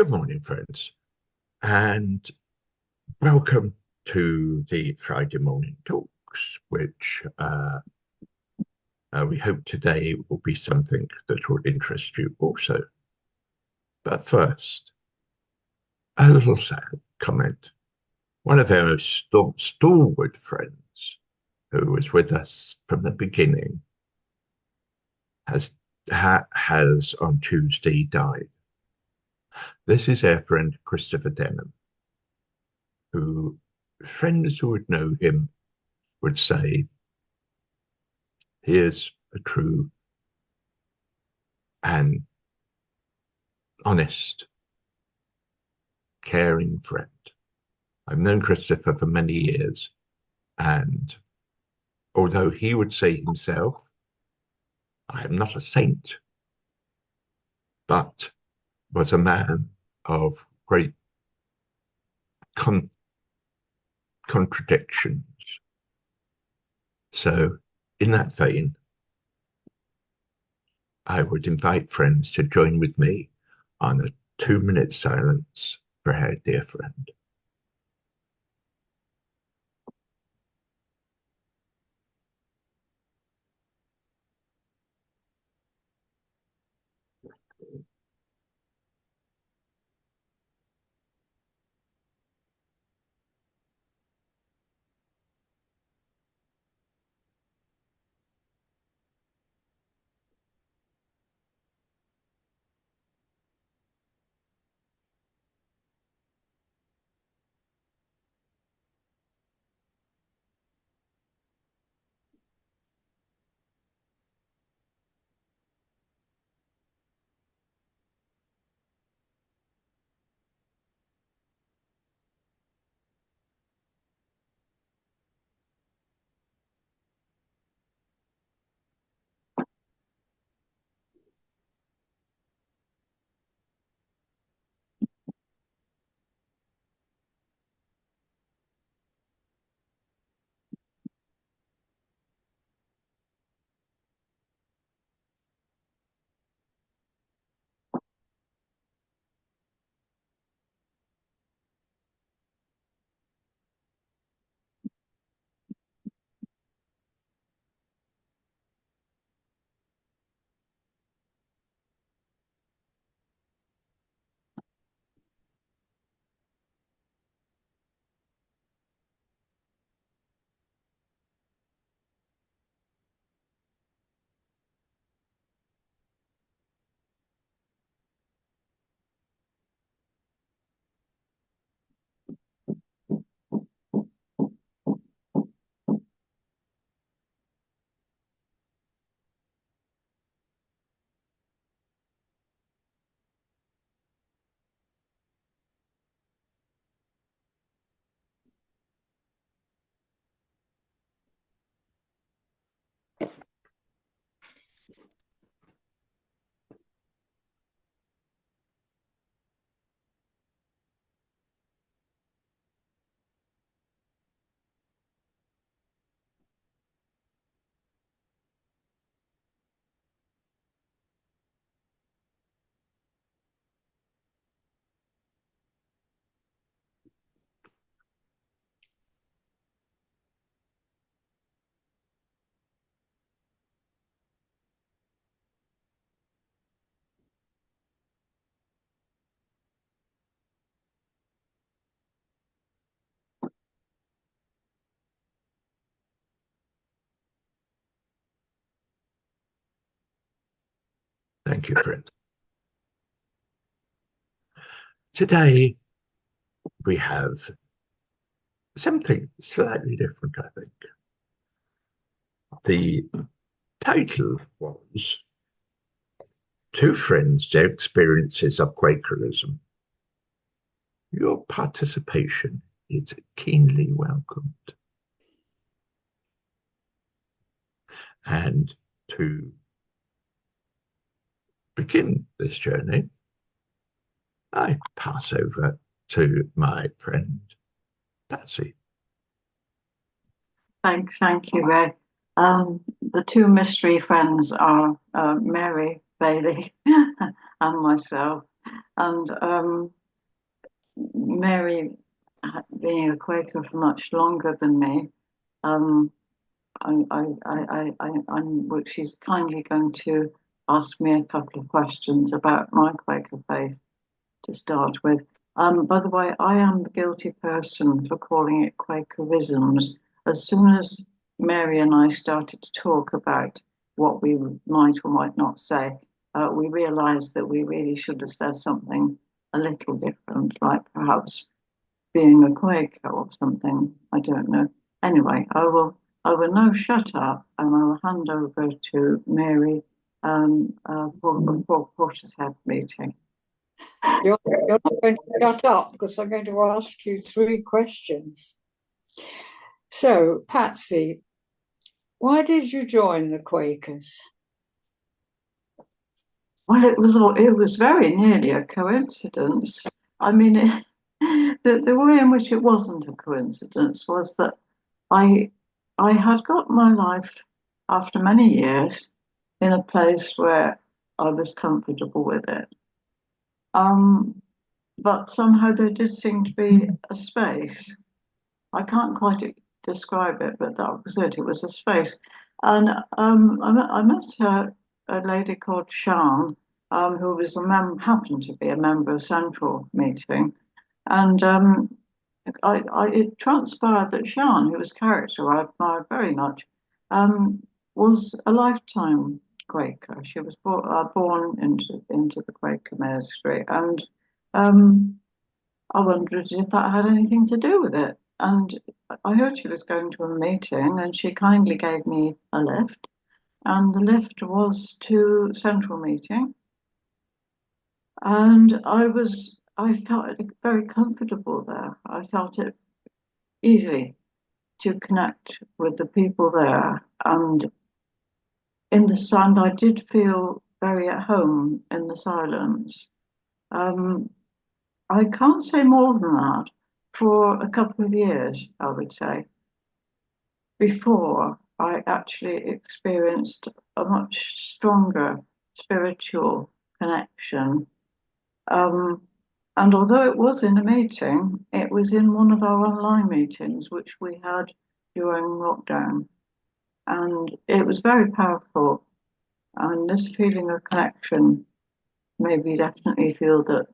Good morning, friends, and welcome to the Friday morning talks, which we hope today will be something that will interest you also. But first, a little sad comment. One of our stalwart friends who was with us from the beginning has on Tuesday died. This is our friend Christopher Denman, who friends who would know him would say he is a true and honest, caring friend. I've known Christopher for many years, and although he would say himself, I am not a saint, but was a man of great con- contradictions. So, in that vein, I would invite friends to join with me on a 2-minute silence for our dear friend. Thank you, friend. Today, we have something slightly different, I think. The title was Two Friends, Their Experiences of Quakerism. Your participation is keenly welcomed. And to begin this journey, I pass over to my friend, Patsy. Thank you, Ray. The two mystery friends are Mary, Bailey, and myself. And Mary, being a Quaker for much longer than me, um, she's kindly going to ask me a couple of questions about my Quaker faith to start with. By the way, I am the guilty person for calling it Quakerisms. As soon as Mary and I started to talk about what we might or might not say, we realised that we really should have said something a little different, like perhaps being a Quaker or something. I don't know. Anyway, I will now shut up and I will hand over to Mary for the Portishead meeting. You're not going to shut up because I'm going to ask you 3 questions. So, Patsy, why did you join the Quakers? Well, it was very nearly a coincidence. I mean, the way in which it wasn't a coincidence was that I had got my life after many years in a place where I was comfortable with it. But somehow there did seem to be a space. I can't quite describe it, but that was it. It was a space. And I met a lady called Sian, who was happened to be a member of Central meeting. And it transpired that Sian, who was character I admired very much, was a lifetime Quaker. She was born into the Quaker ministry. And I wondered if that had anything to do with it. And I heard she was going to a meeting and she kindly gave me a lift. And the lift was to Central meeting. And I felt very comfortable there. I felt it easy to connect with the people there. And in the sound, I did feel very at home in the silence. I can't say more than that. For a couple of years, I would say, before I actually experienced a much stronger spiritual connection. And although it was in a meeting, it was in one of our online meetings, which we had during lockdown. And it was very powerful. And this feeling of connection made me definitely feel that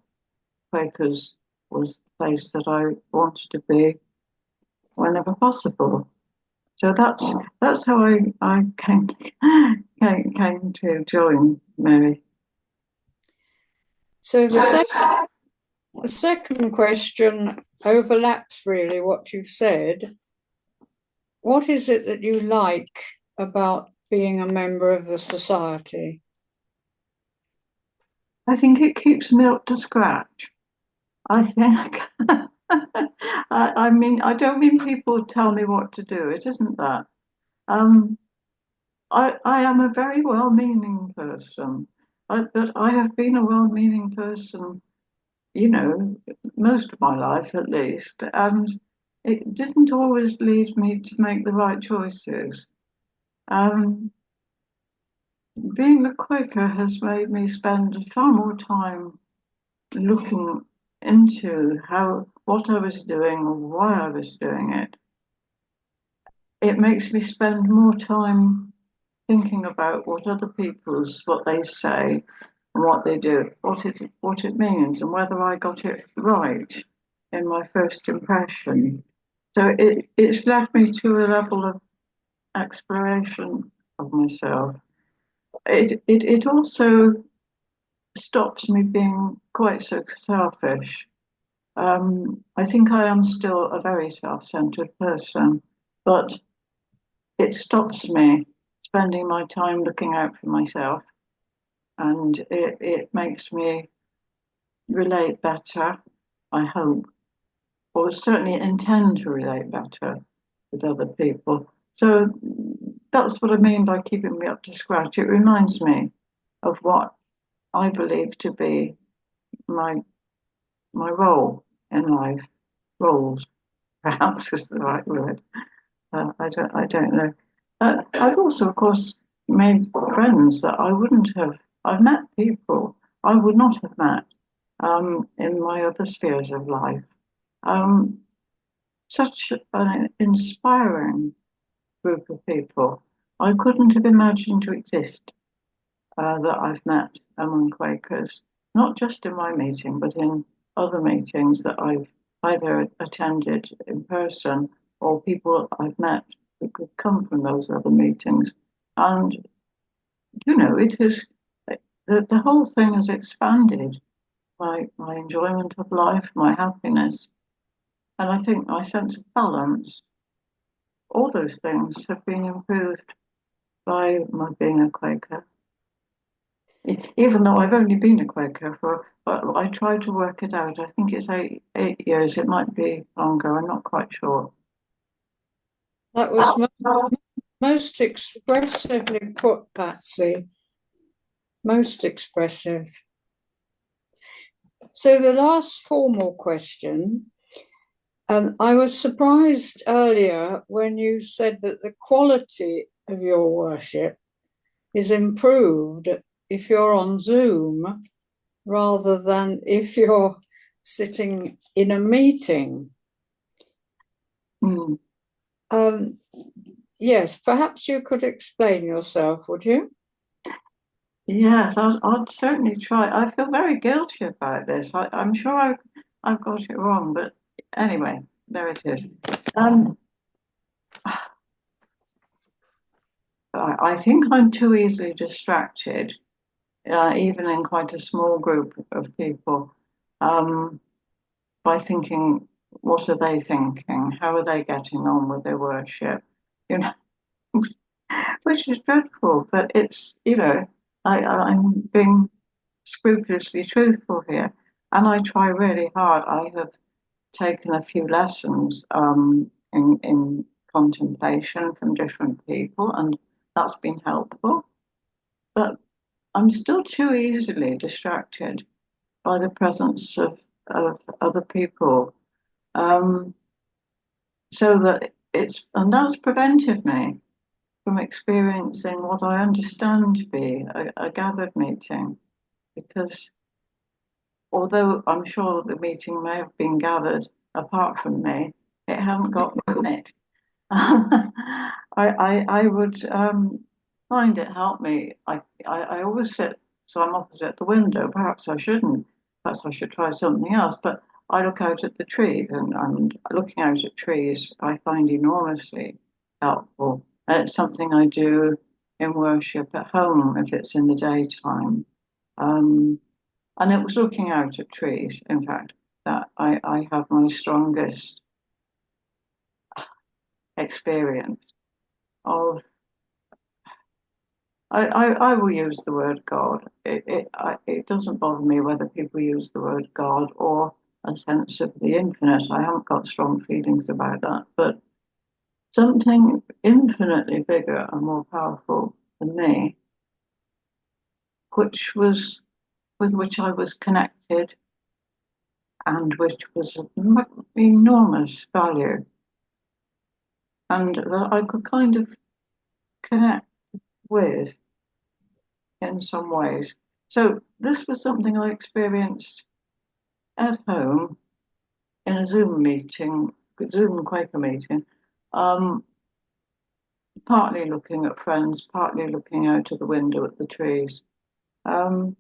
Quakers was the place that I wanted to be whenever possible. So that's how I came to join Mary. So the second question overlaps really what you've said. What is it that you like about being a member of the society? I think it keeps me up to scratch. I think, I mean, I don't mean people tell me what to do. It isn't that. I am a very well-meaning person, but I have been a well-meaning person, most of my life at least, and it didn't always lead me to make the right choices. Being a Quaker has made me spend far more time looking into what I was doing or why I was doing it. It makes me spend more time thinking about what they say and what they do, what it means, and whether I got it right in my first impression. So it's led me to a level of exploration of myself. It also stops me being quite so selfish. I think I am still a very self-centered person, but it stops me spending my time looking out for myself, and it makes me relate better, I hope, or certainly intend to relate better with other people. So that's what I mean by keeping me up to scratch. It reminds me of what I believe to be my role in life. Roles, perhaps, is the right word. I don't know. I've also, of course, made friends that I wouldn't have. I've met people I would not have met in my other spheres of life. Such an inspiring group of people. I couldn't have imagined to exist that I've met among Quakers, not just in my meeting, but in other meetings that I've either attended in person or people I've met who could come from those other meetings. And, it is the whole thing has expanded my enjoyment of life, my happiness, and I think my sense of balance. All those things have been improved by my being a Quaker. Even though I've only been a Quaker but I tried to work it out. I think it's 8 years. It might be longer. I'm not quite sure. That was most expressively put, Patsy. Most expressive. So the last formal question, I was surprised earlier when you said that the quality of your worship is improved if you're on Zoom rather than if you're sitting in a meeting. Yes, perhaps you could explain yourself, would you? Yes, I'd certainly try. I feel very guilty about this. I'm sure I've got it wrong, but anyway, there it is. I think I'm too easily distracted, even in quite a small group of people, by thinking, what are they thinking? How are they getting on with their worship? Which is dreadful, but it's, I'm being scrupulously truthful here, and I try really hard. I have taken a few lessons in contemplation from different people, and that's been helpful. But I'm still too easily distracted by the presence of other people, so that that's prevented me from experiencing what I understand to be a gathered meeting, because although I'm sure the meeting may have been gathered apart from me, it hadn't got me in it. I would find it helped me. I always sit so I'm opposite the window. Perhaps I shouldn't. Perhaps I should try something else. But I look out at the trees, and looking out at trees I find enormously helpful. It's something I do in worship at home if it's in the daytime. And it was looking out at trees, in fact, that I have my strongest experience of. I will use the word God. It doesn't bother me whether people use the word God or a sense of the infinite. I haven't got strong feelings about that, but something infinitely bigger and more powerful than me, with which I was connected and which was of enormous value, and that I could kind of connect with in some ways. So this was something I experienced at home in a Zoom Quaker meeting, partly looking at friends, partly looking out of the window at the trees. And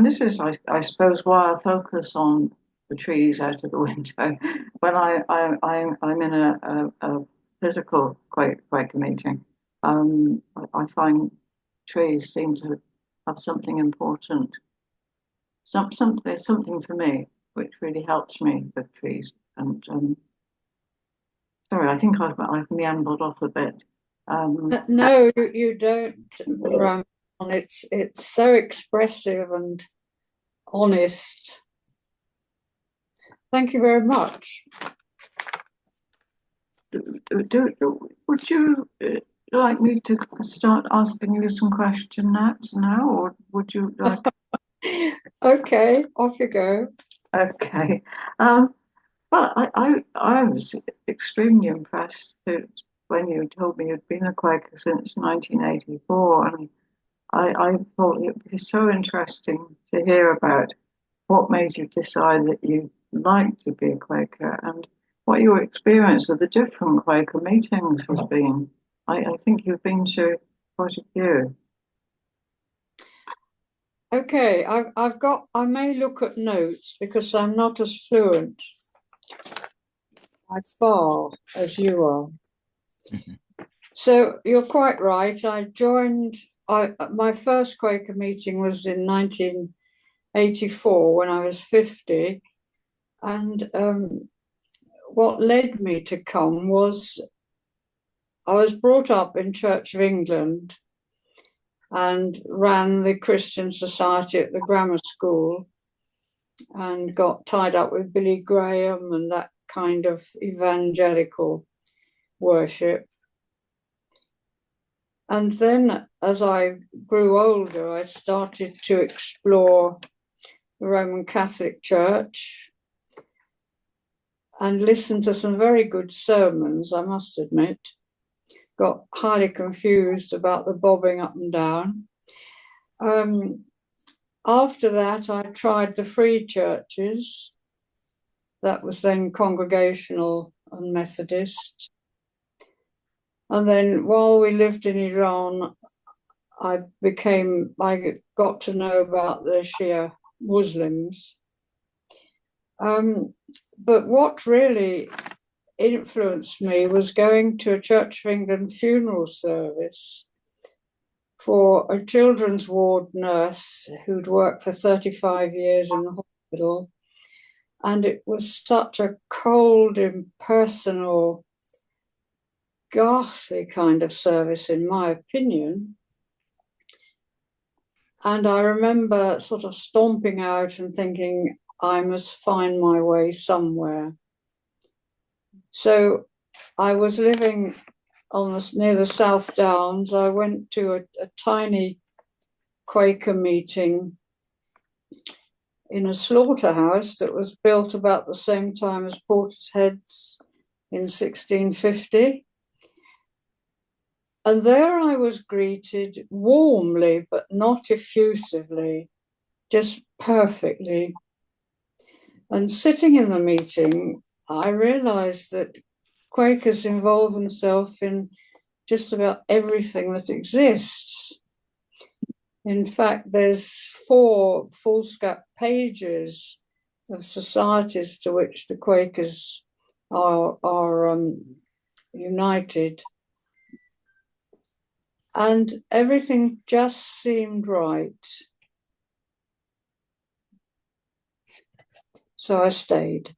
this is, I suppose, why I focus on the trees out of the window when I'm in a physical Quaker meeting. I find trees seem to have something important. There's something for me which really helps me with trees. And sorry, I think I've meandered off a bit. No, you don't, Ram. It's so expressive and honest. Thank you very much. Would you like me to start asking you some questions now, or would you like? Okay, off you go. Okay. Well, I was extremely impressed when you told me you'd been a Quaker since 1984, and I thought it would be so interesting to hear about what made you decide that you liked to be a Quaker, and what your experience of the different Quaker meetings has been. I think you've been to quite a few. Okay, I may look at notes because I'm not as fluent by far as you are. So you're quite right. My first Quaker meeting was in 1984 when I was 50. And what led me to come was I was brought up in Church of England and ran the Christian Society at the grammar school and got tied up with Billy Graham and that kind of evangelical worship. And then as I grew older, I started to explore the Roman Catholic Church and listened to some very good sermons, I must admit. Got highly confused about the bobbing up and down. After that, I tried the free churches. That was then Congregational and Methodist. And then while we lived in Iran, I got to know about the Shia Muslims. But what really influenced me was going to a Church of England funeral service for a children's ward nurse who'd worked for 35 years in the hospital. And it was such a cold, impersonal, ghastly kind of service, in my opinion. And I remember sort of stomping out and thinking, I must find my way somewhere. So I was living near the South Downs. I went to a tiny Quaker meeting in a slaughterhouse that was built about the same time as Portishead's in 1650. And there I was greeted warmly, but not effusively, just perfectly. And sitting in the meeting, I realized that Quakers involve themselves in just about everything that exists. In fact, there's 4 foolscap pages of societies to which the Quakers are united. And everything just seemed right. So I stayed.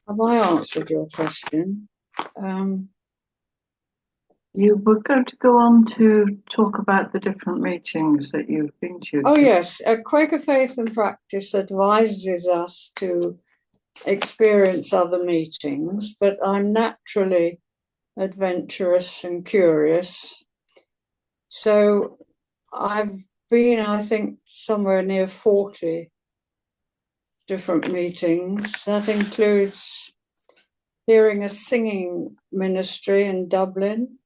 Have I answered your question? You were going to go on to talk about the different meetings that you've been to. Oh, yes. Quaker Faith and Practice advises us to experience other meetings, but I'm naturally adventurous and curious. So I've been, I think, somewhere near 40 different meetings. That includes hearing a singing ministry in Dublin,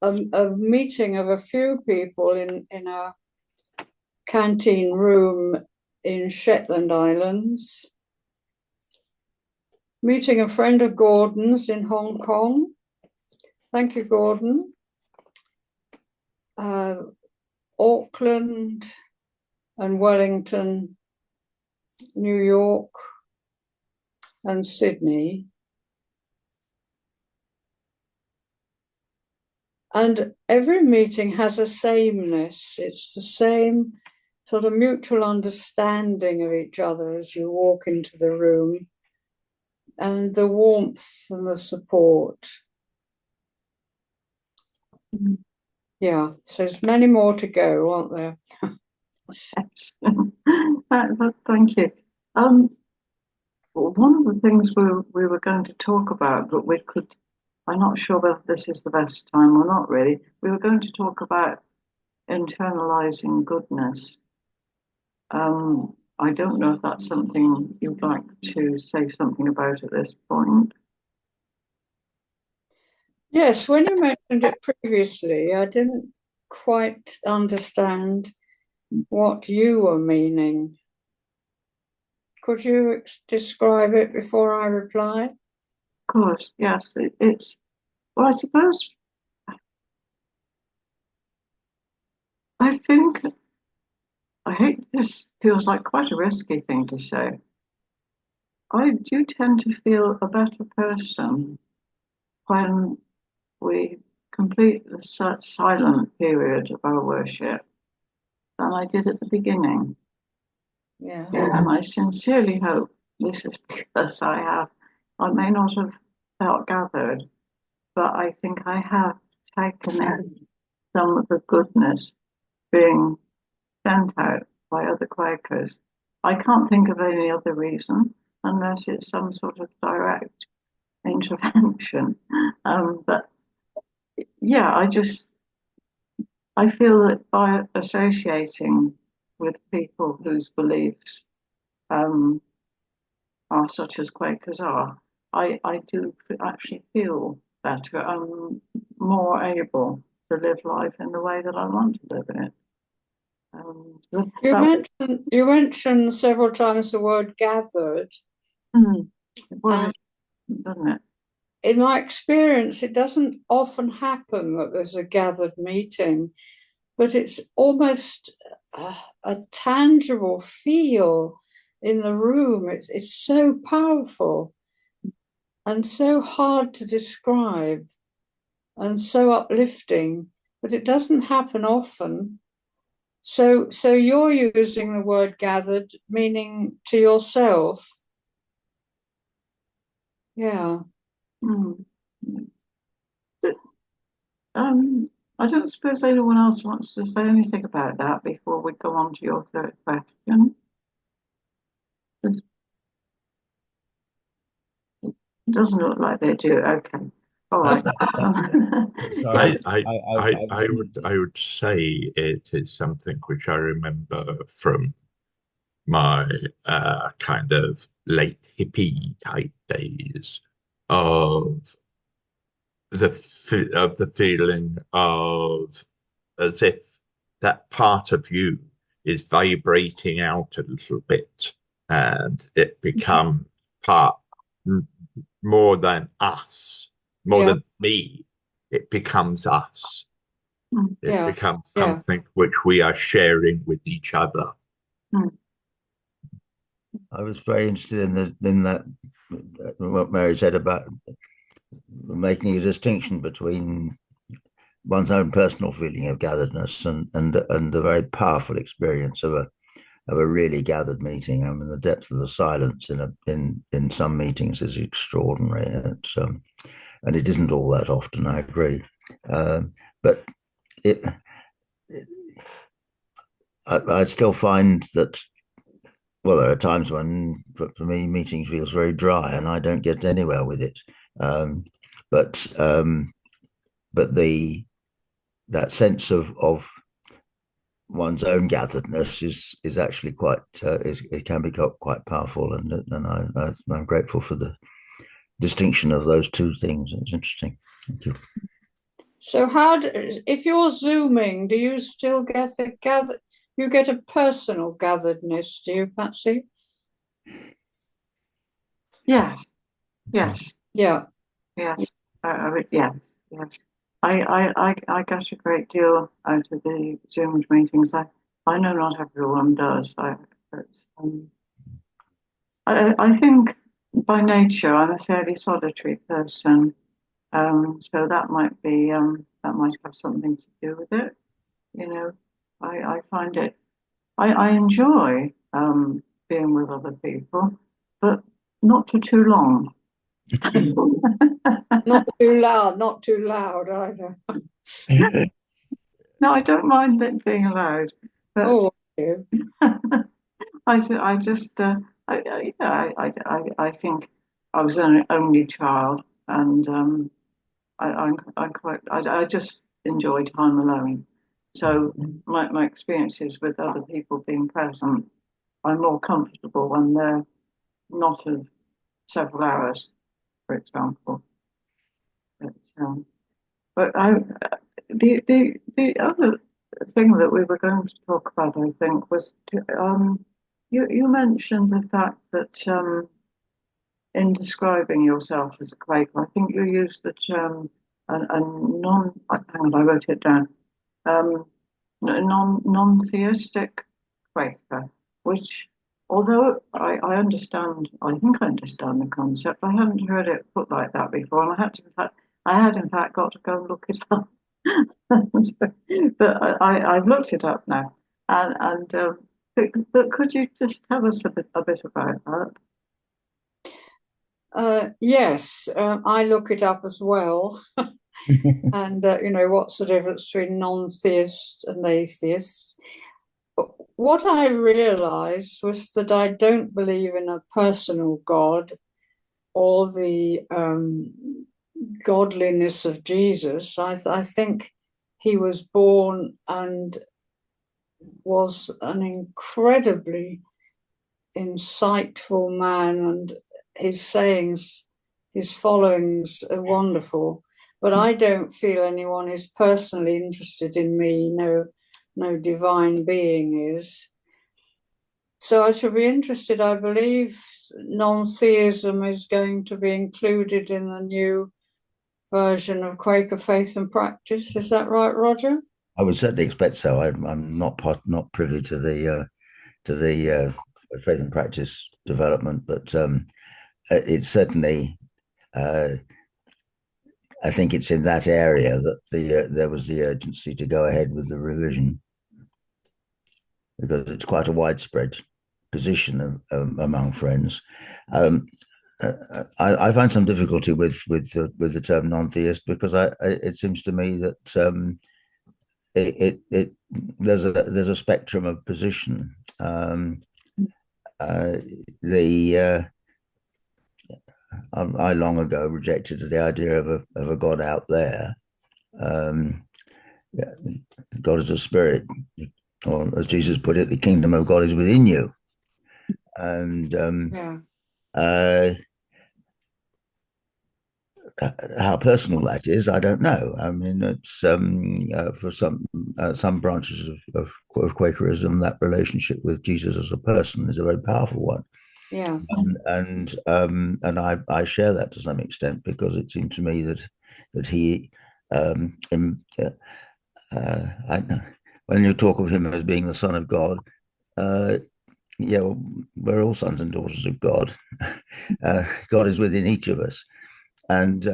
a meeting of a few people in a canteen room in Shetland Islands, meeting a friend of Gordon's in Hong Kong. Thank you, Gordon. Auckland and Wellington, New York and Sydney. And every meeting has a sameness. It's the same sort of mutual understanding of each other as you walk into the room, and the warmth and the support. Yeah, so there's many more to go, aren't there? Thank you. One of the things we were going to talk about, but I'm not sure whether this is the best time or not really. We were going to talk about internalizing goodness. I don't know if that's something you'd like to say something about at this point. Yes, when you mentioned it previously, I didn't quite understand what you were meaning. Could you describe it before I reply? Of course, yes. It's, well, I suppose, I think, I hate this, feels like quite a risky thing to say. I do tend to feel a better person when we complete the silent period of our worship than I did at the beginning. Yeah. And I sincerely hope this is because I may not have felt gathered, but I think I have taken in some of the goodness being sent out by other Quakers. I can't think of any other reason unless it's some sort of direct intervention. But yeah, I feel that by associating with people whose beliefs are such as Quakers are, I do actually feel better. I'm more able to live life in the way that I want to live it. You mentioned several times the word gathered. Well, doesn't it? In my experience, it doesn't often happen that there's a gathered meeting, but it's almost a tangible feel in the room. It's so powerful and so hard to describe and so uplifting, but it doesn't happen often. So you're using the word gathered, meaning to yourself. Yeah. I don't suppose anyone else wants to say anything about that before we go on to your third question. It doesn't look like they do. Okay. All right. Sorry, I would say it is something which I remember from my kind of late hippie type days of the feeling of as if that part of you is vibrating out a little bit and it becomes part more than us, more than me. It becomes us. It becomes something which we are sharing with each other. I was very interested in that what Mary said about making a distinction between one's own personal feeling of gatheredness and the very powerful experience of a really gathered meeting. I mean, the depth of the silence in some meetings is extraordinary. And it isn't all that often. I agree, but I still find that. Well, there are times when, for me, meetings feels very dry, and I don't get anywhere with it. But that sense of one's own gatheredness is actually quite it can be quite powerful, and I'm grateful for the distinction of those two things. It's interesting. Thank you. So, if you're Zooming, do you still get you get a personal gatheredness, do you, Patsy? Yes. Yeah. Yes. Yes. I get a great deal out of the Zoom meetings. I know not everyone does. I think by nature I'm a fairly solitary person, so that might have something to do with it. You know, I find it. I enjoy being with other people, but not for too long. Not too loud either. No, I don't mind it being loud, but I think I was an only child, and I just enjoy time alone. So my experiences with other people being present, I'm more comfortable when they're not of several hours, for example. But the other thing that we were going to talk about, I think, was you mentioned the fact that in describing yourself as a Quaker, I think you used the term a non. Hang on, I wrote it down. Non-theistic Quaker, which, although I understand, I think I understand the concept. I hadn't heard it put like that before, and I had in fact got to go and look it up. But I've looked it up now, and but could you just tell us a bit about that? Yes, I look it up as well. And, what's the difference between non-theists and atheists? What I realized was that I don't believe in a personal God or the godliness of Jesus. I think he was born and was an incredibly insightful man, and his sayings, his followings are wonderful. But I don't feel anyone is personally interested in me. No divine being is. So I shall be interested. I believe non-theism is going to be included in the new version of Quaker Faith and Practice. Is that right, Roger? I would certainly expect so. I'm not privy to the faith and practice development, but it's certainly. I think it's in that area that there was the urgency to go ahead with the revision, because it's quite a widespread position among friends. I find some difficulty with the term non-theist, because it seems to me that there's a spectrum of position. I long ago rejected the idea of a God out there. God is a spirit, or as Jesus put it, the kingdom of God is within you. And how personal that is, I don't know. I mean, it's for some branches of Quakerism, that relationship with Jesus as a person is a very powerful one. Yeah. And I share that to some extent, because it seemed to me that he, when you talk of him as being the Son of God, yeah, we're all sons and daughters of God. God is within each of us, and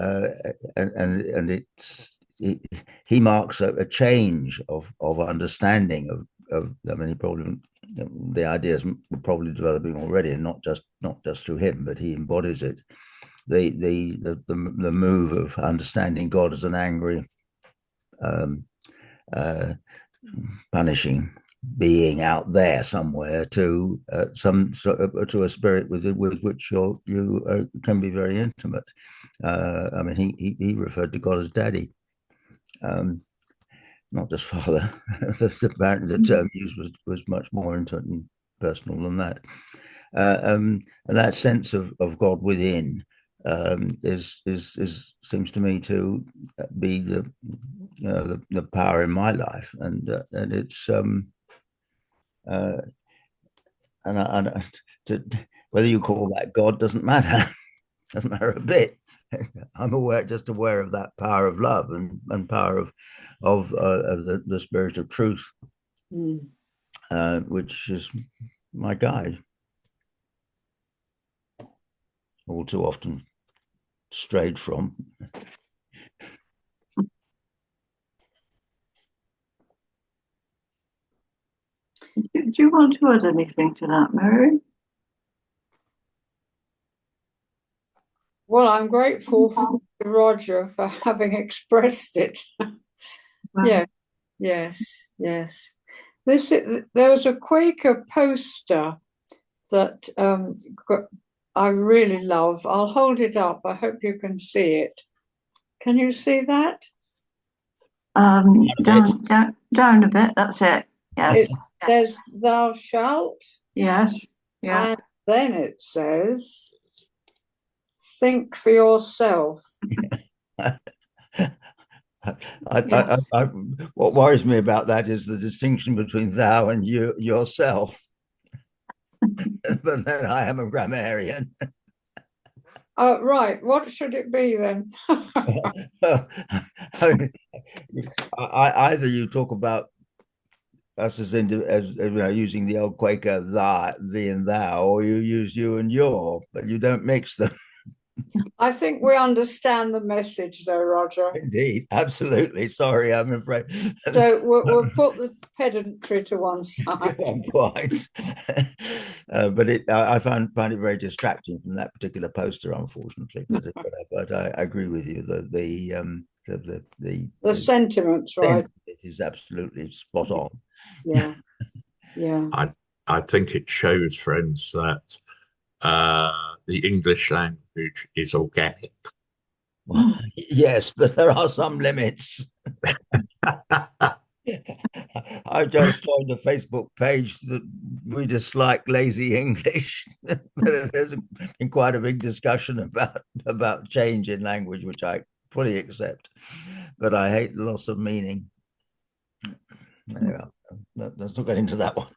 he marks a change of understanding of. I mean, he probably, the ideas were probably developing already, and not just through him, but he embodies it. The move of understanding God as an angry, punishing being out there somewhere, to to a spirit with which you can be very intimate. I mean, he referred to God as Daddy, not just Father. Apparently, the term used was much more intimate and personal than that. And that sense of God within seems to me to be the power in my life, and it's whether you call that God doesn't matter. Doesn't matter a bit. I'm just aware of that power of love and power of the spirit of truth, which is my guide. All too often strayed from. Do you want to add anything to that, Mary? Well, I'm grateful for Roger for having expressed it. Yeah, yes. There was a Quaker poster that I really love. I'll hold it up. I hope you can see it. Can you see that? Down a bit. That's it. Yes. There's "Thou shalt." Yes. Yeah. And then it says, "Think for yourself." What worries me about that is the distinction between thou and you yourself. But then I am a grammarian. Right, what should it be then? Either you talk about us as using the old Quaker thee and thou, or you use you and your, but you don't mix them. I think we understand the message, though, Roger. Indeed, absolutely. Sorry, I'm afraid. So we'll put the pedantry to one side. Quite. But I find it very distracting from that particular poster, unfortunately. But I agree with you. The sentiments, right? It is absolutely spot on. Yeah, yeah. I think it shows, friends, that the English language is organic. Well, yes, but there are some limits. I just joined a Facebook page that we dislike lazy English. There's been quite a big discussion about change in language, which I fully accept, but I hate the loss of meaning. Anyway, let's not get into that one.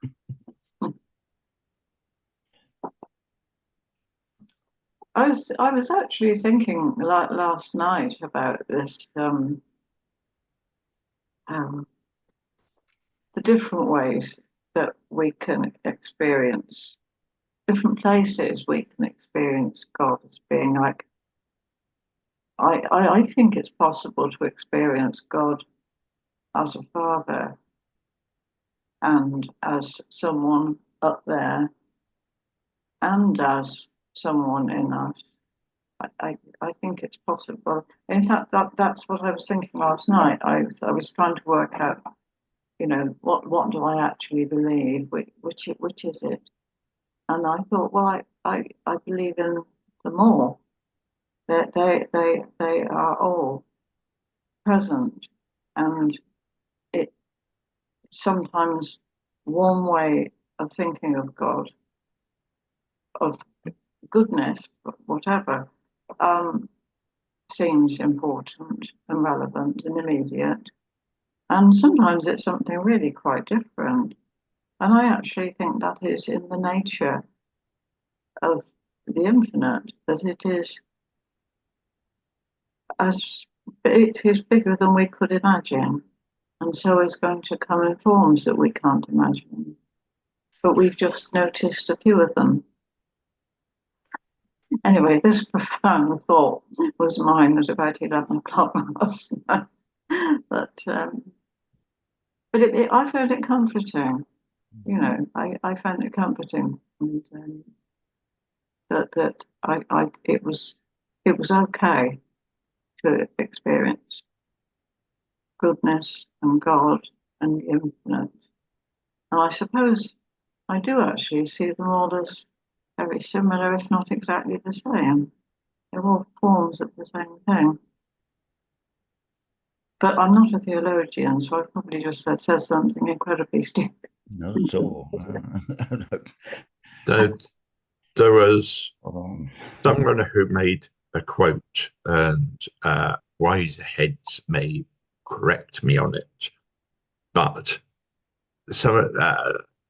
I was actually thinking last night about this, the different ways that we can experience, different places we can experience God as being like. I think it's possible to experience God as a father and as someone up there and as someone in us. I think it's possible. In fact, that's what I was thinking last night. I was trying to work out, what do I actually believe? Which is it? And I thought, well, I believe in them all. That they are all present, and it sometimes one way of thinking of God, of goodness, whatever, seems important and relevant and immediate. And sometimes it's something really quite different. And I actually think that is in the nature of the infinite, that it is bigger than we could imagine, and so is going to come in forms that we can't imagine. But we've just noticed a few of them. Anyway, this profound thought was mine at about 11 o'clock last night. But I found it comforting. I found it comforting, and that it was okay to experience goodness and God and the infinite. And I suppose I do actually see them all as very similar, if not exactly the same. They're all forms of the same thing. But I'm not a theologian, so I probably just said something incredibly stupid. Not at all. There was someone who made a quote, and wise heads may correct me on it, but someone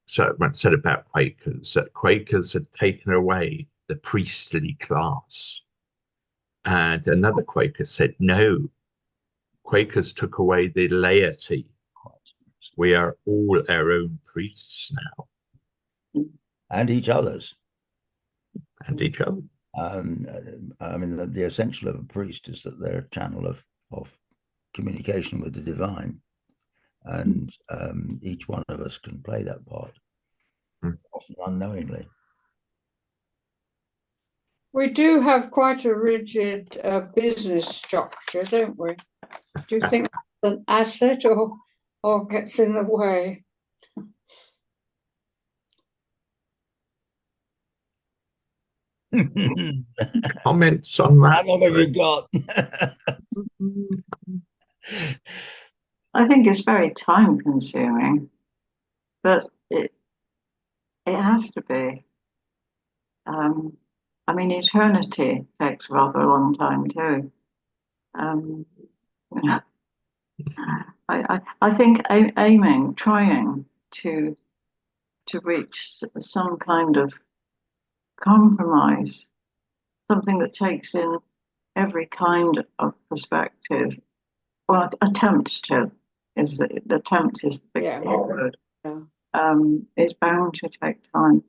said about Quakers that Quakers had taken away the priestly class. And another Quaker said, no, Quakers took away the laity. We are all our own priests now. And each other's. And each other. I mean, the essential of a priest is that they're a channel of communication with the divine. And each one of us can play that part, often unknowingly. We do have quite a rigid business structure, don't we? Do you think that's an asset or gets in the way? Comments on that? How long have you got? I think it's very time consuming, but it has to be. I mean, eternity takes a rather long time too. I think aiming, trying to reach some kind of compromise, something that takes in every kind of perspective, well, attempts to, attempt is the big word, is bound to take time.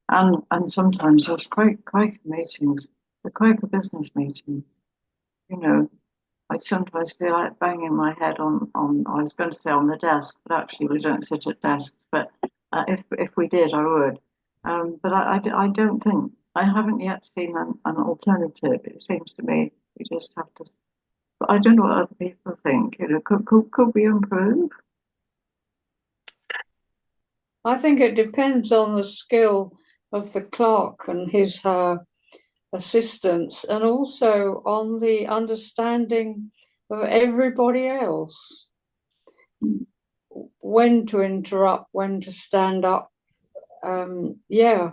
And sometimes those Quaker meetings, the Quaker business meeting, you know, I sometimes feel like banging my head on I was going to say on the desk, but actually we don't sit at desks. But if we did, I would. But I don't think, I haven't yet seen an alternative. It seems to me we just have to. But I don't know what other people think. You know, could we improve? I think it depends on the skill of the clerk and her assistants, and also on the understanding of everybody else. When to interrupt, when to stand up. Yeah.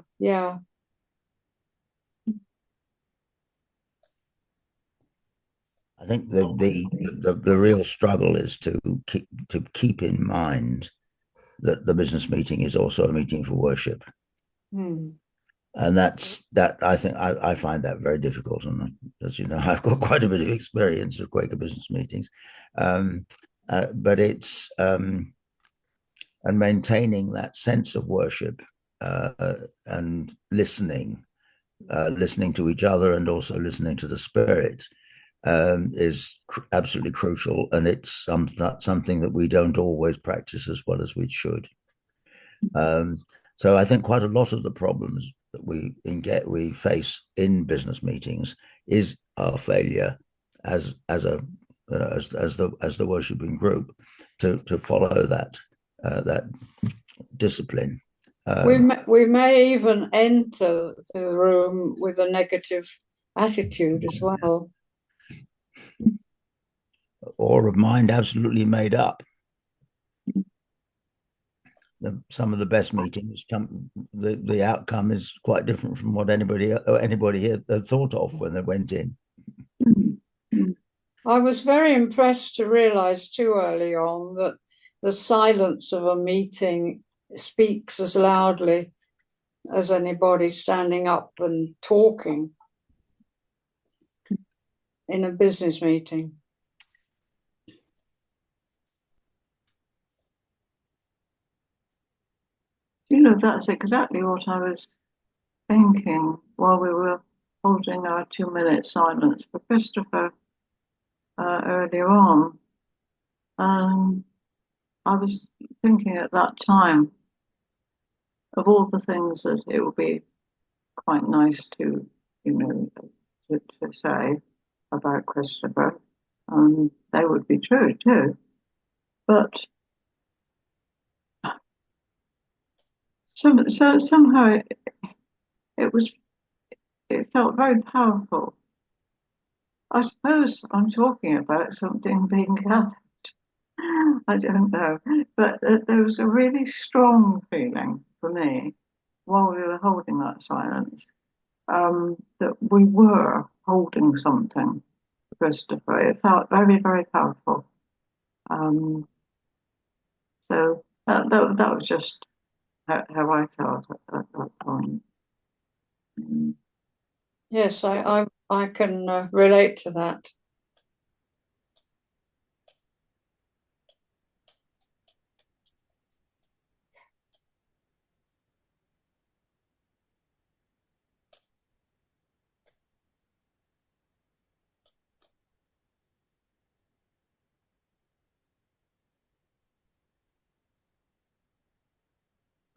I think the real struggle is to keep in mind that the business meeting is also a meeting for worship. And that I think I find that very difficult. And as you know, I've got quite a bit of experience of Quaker business meetings. But it's and maintaining that sense of worship and listening to each other and also listening to the Spirit is absolutely crucial. And it's something that we don't always practice as well as we should. So I think quite a lot of the problems that we face in business meetings is our failure as the worshiping group to follow that discipline. We may even enter the room with a negative attitude as well, or a mind absolutely made up. Some of the best meetings the outcome is quite different from what anybody had thought of when they went in. I was very impressed to realize too early on that the silence of a meeting speaks as loudly as anybody standing up and talking in a business meeting. You know, that's exactly what I was thinking while we were holding our 2-minute silence for Christopher earlier on. I was thinking at that time of all the things that it would be quite nice to, you know, to say about Christopher. They would be true too. But somehow it felt very powerful. I suppose I'm talking about something being gathered. I don't know, but there was a really strong feeling for me while we were holding that silence, that we were holding something, Christopher. It felt very, very powerful. So that was just how I felt at that point. Yes, I can relate to that.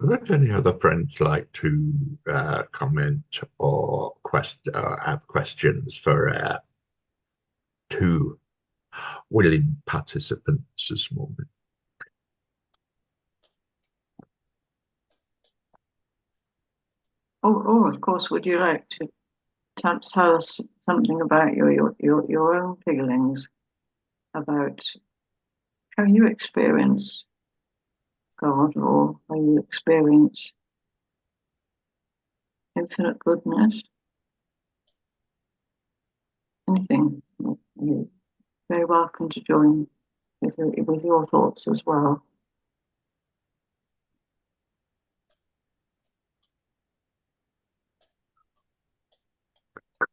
Would any other friends like to comment or have questions for two willing participants this morning? Oh, of course, would you like to tell us something about your own feelings about how you experience God, or how you experience infinite goodness? Anything, you're very welcome to join with your thoughts as well.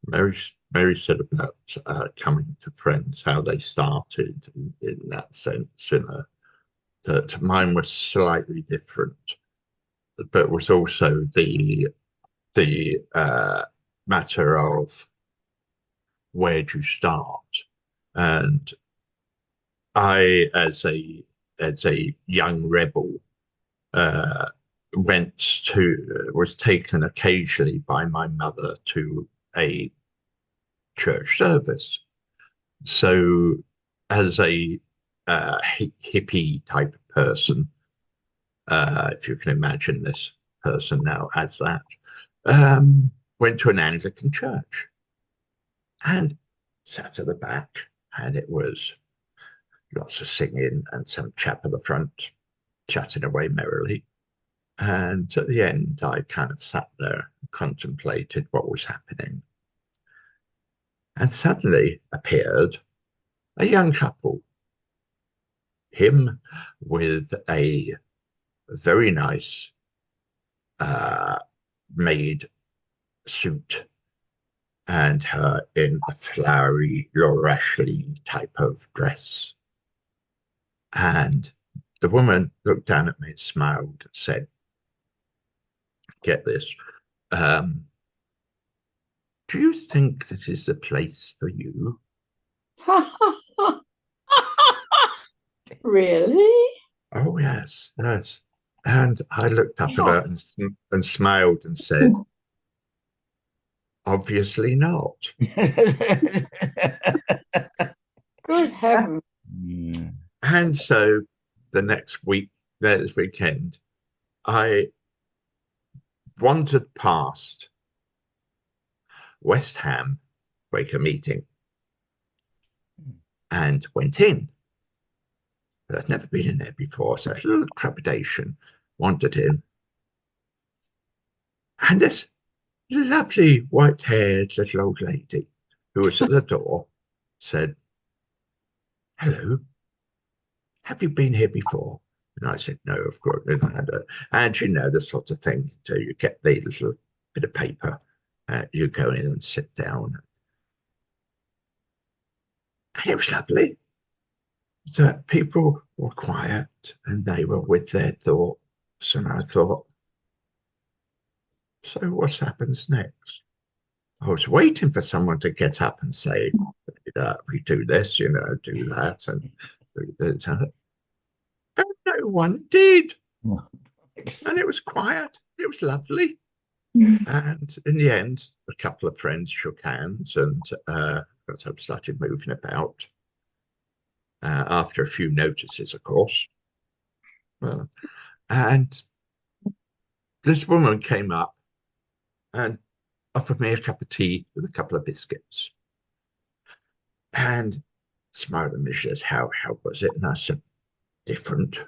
Mary said about coming to friends, how they started in that sense. That mine was slightly different, but was also the matter of where do you start? And I, as a young rebel, uh, was taken occasionally by my mother to a church service. So, as a hippie type of person, if you can imagine this person now as that, went to an Anglican church and sat at the back, and it was lots of singing and some chap at the front chatting away merrily. And at the end, I kind of sat there and contemplated what was happening. And suddenly appeared a young couple, him with a very nice maid suit and her in a flowery Laura Ashley type of dress. And the woman looked down at me and smiled and said, get this, do you think this is the place for you? Really? Oh, yes, yes. And I looked up at her and smiled and said, obviously not. Good heavens. And so the next weekend, I wandered past West Ham Quaker meeting and went in. But I'd never been in there before, so a little trepidation, wandered in. And this lovely white-haired little old lady who was at the door said, hello, have you been here before? And I said, no, of course. And you know, the sort of thing, so you get the little bit of paper, you go in and sit down. And it was lovely. So people were quiet and they were with their thoughts. And I thought, so what happens next? I was waiting for someone to get up and say, we do this, do that, and do this. And no one did. And it was quiet. It was lovely. And in the end, a couple of friends shook hands and started moving about. After a few notices, of course. And this woman came up and offered me a cup of tea with a couple of biscuits. And smiled at me. She says, how was it? And I said, different.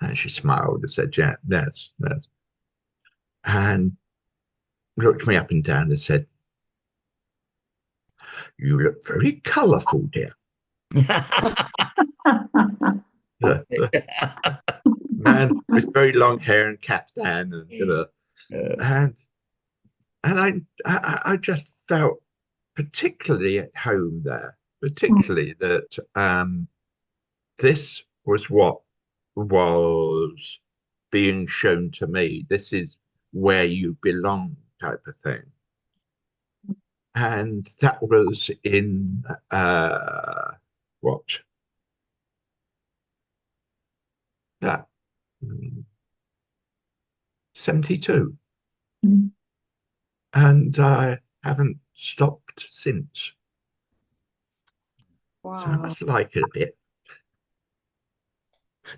And she smiled and said, yeah, yes. And looked me up and down and said, you look very colourful, dear. Man with very long hair and caftan, and I just felt particularly at home there, particularly that this was what was being shown to me. This is where you belong, type of thing. And that was in what? Yeah, 72. And I haven't stopped since. Wow. So I must like it a bit.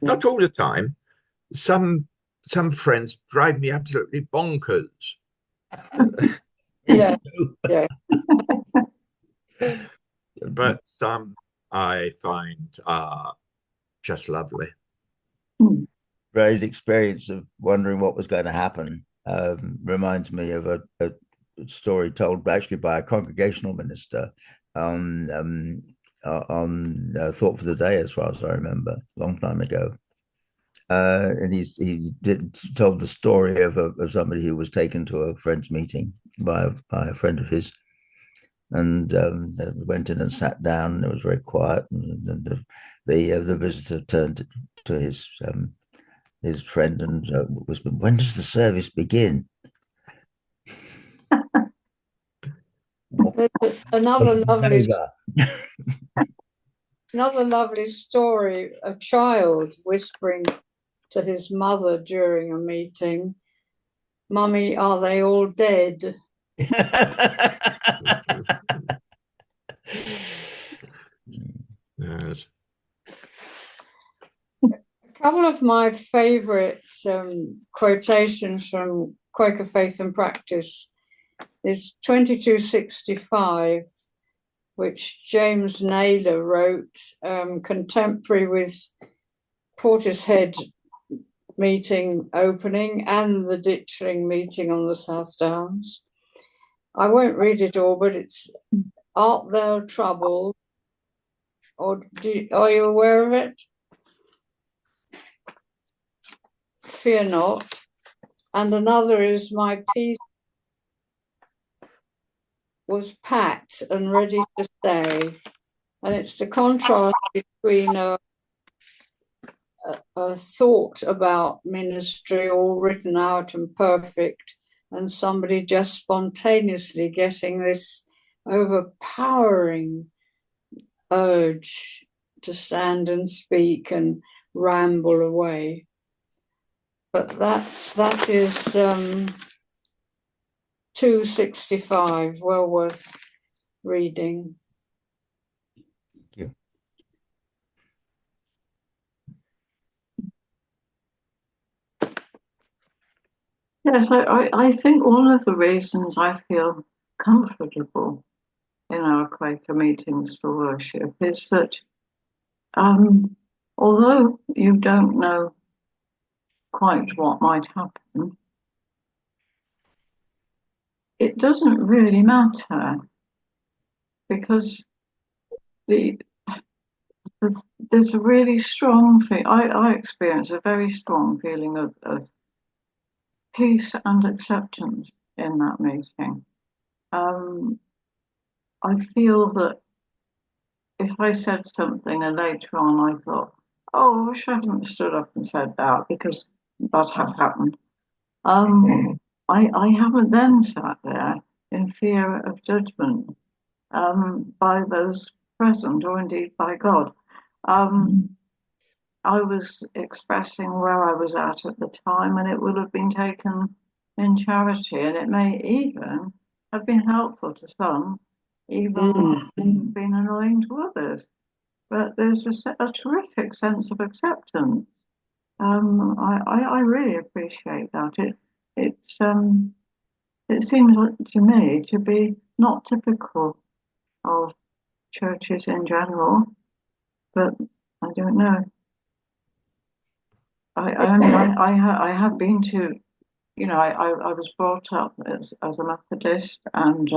Not all the time. Some friends drive me absolutely bonkers. Yeah, yeah. But some I find are just lovely. Ray's experience of wondering what was going to happen reminds me of a story told actually by a congregational minister on Thought for the Day, as far as I remember, a long time ago. And told the story of somebody who was taken to a friend's meeting by a friend of his, and they went in and sat down, and it was very quiet. And the visitor turned to his friend and whispered, "When does the service begin?" Another lovely story, a child whispering to his mother during a meeting, "Mummy, are they all dead?" Yes. A couple of my favourite quotations from Quaker Faith and Practice is 2265, which James Naylor wrote, contemporary with Portishead meeting opening and the Ditchling meeting on the South Downs. I won't read it all, but it's, "Art thou troubled?" Or are you aware of it? "Fear not." And another is, "My peace was pat and ready to stay." And it's the contrast between a thought about ministry all written out and perfect, and somebody just spontaneously getting this overpowering urge to stand and speak and ramble away. But that is 265, well worth reading. Thank you. Yes, I think one of the reasons I feel comfortable in our Quaker meetings for worship is that although you don't know quite what might happen, it doesn't really matter, because there's a really strong feeling. I experience a very strong feeling of peace and acceptance in that meeting. I feel that if I said something and later on I thought, "Oh, I wish I hadn't stood up and said that," because that has happened, I haven't then sat there in fear of judgment by those present, or indeed by God. I was expressing where I was at the time, and it would have been taken in charity, and it may even have been helpful to some, even been annoying to others. But there's a terrific sense of acceptance. I really appreciate that. It seems to me to be not typical of churches in general, but I don't know. I have been to, I was brought up as a Methodist, and